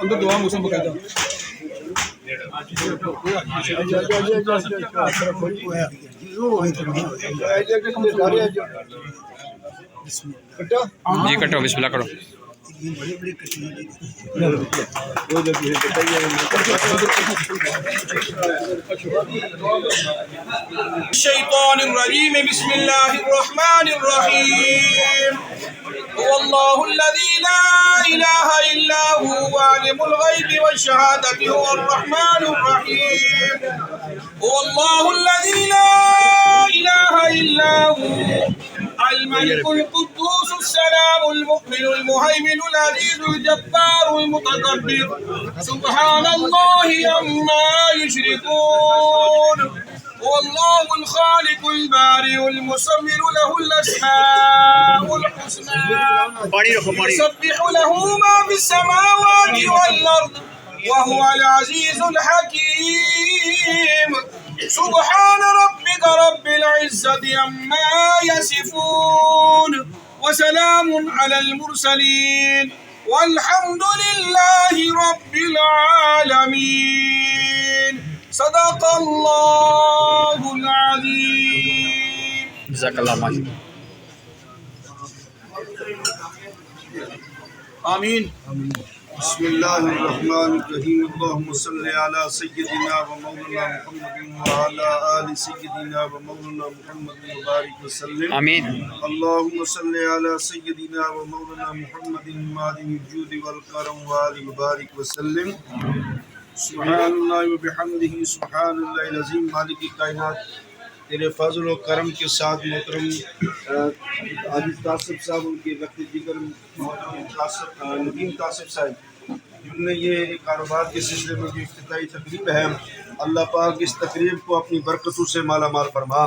اندر دعا موسم بقاعدہ جی کٹو بسم اللہ کرو الشيطان الرجيم بسم الله الرحمن الرحيم هو الله الذي لا إله إلا هو عالم الغيب والشهادة هو الرحمن الرحيم هو الله الذي لا إله إلا هو الملك القدوس السلام المؤمن المهيمن العزيز الجبار المتكبر سبحان الله عما يشركون هو الله الخالق البارئ المصور له الأسماء الحسنى يسبح له ما في السماوات والأرض وهو العزيز الحكيم سبحان ربك رب العزة عما يصفون وسلام على المرسلين والحمد لله رب العالمين صدق الله العظيم جزاک اللہ ماشاء آمین بسم اللہ الرحمن الرحیم اللہم صلی علی سیدنا و مولانا محمد وعلی آل سیدنا و مولانا محمد وبارک وسلم آمین اللہم صلی علی سیدنا و مولانا محمد معدن الجود والکرم وآل وبارک وسلم سبحان اللہ و بحمدہ سبحان اللہ العظیم مالک کائنات تیرے فضل و کرم کے ساتھ محترم عادل تاصف صاحب ان کے وقت جگر ندیم تاصف صاحب جن نے یہ کاروبار کے سلسلے میں جو افتتاحی تقریب ہے اللہ پاک اس تقریب کو اپنی برکتوں سے مالا مال فرما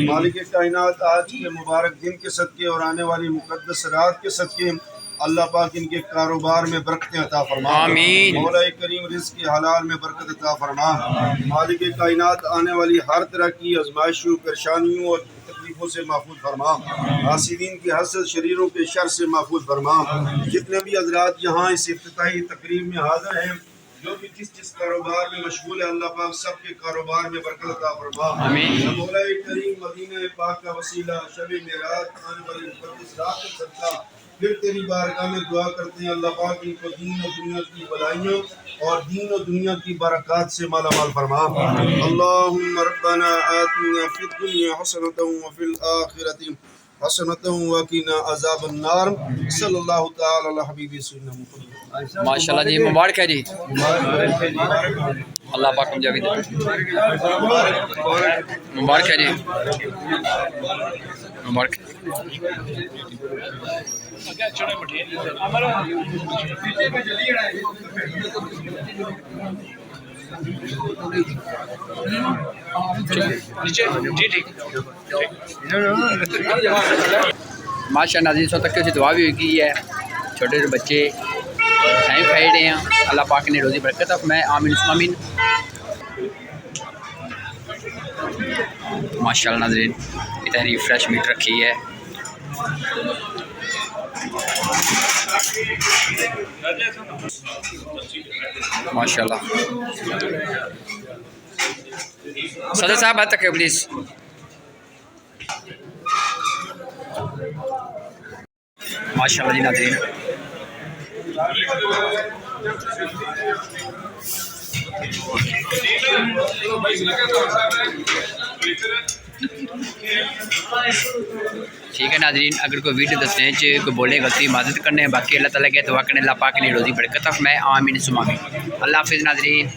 مالک کائنات آج کے مبارک دن کے صدقے اور آنے والی مقدس رات کے صدقے اللہ پاک ان کے کاروبار میں برکتیں عطا فرما آمین مولا کریم رزق کے حلال میں برکت عطا فرما مالک کائنات آنے والی ہر طرح کی آزمائشوں پریشانیوں اور تکلیفوں سے محفوظ فرما حاسدین کی حسد شریروں کے شر سے محفوظ فرما جتنے بھی حضرات یہاں اس افتتاحی تقریب میں حاضر ہیں جو بھی جس کاروبار میں مشغول ہے اللہ پاک سب کے کاروبار میں برکت عطا فرما مولا کریم مدینہ پاک کا وسیلہ شب معراج آنے والی مقدس رات کا صدقہ پھر تیری بارگاہ میں دعا کرتے ہیں اللہ پاک ان کو دین و دنیا کی بلائیوں اور دین و دنیا کی برکات سے مالا مال فرما اللہم ربنا آتنا فی الدنیا حسنۃ وفی الآخرۃ حسنۃ وقنا عذاب النار صلی اللہ تعالی علی حبیب سیدنا محمد ماشاء اللہ جی مبارک ہے جی اللہ پاک ہم جاوید مبارک ہے جی مبارک ماشاء ناظرین سو تک دعا بھی ہوئی ہے چھوٹے سے بچے ٹائم کھائی رہے ہیں اللہ پاک نے روزی برکت میں آمین آمین ماشاء اللہ ناظرین اتنی فریش میٹ رکھی ہے ماشاء اللہ صدر صاحب بات تک ہے پلیز ماشاء اللہ جی ناظرین ٹھیک ہے ناظرین اگر کوئی ویڈیو دستے ہیں کوئی بولے غلطی معذرت کرنے ہیں باقی اللہ تعالیٰ کے دعا کرنے اللہ پاک نے روزی برکت میں آمین ثم آمین اللہ حافظ ناظرین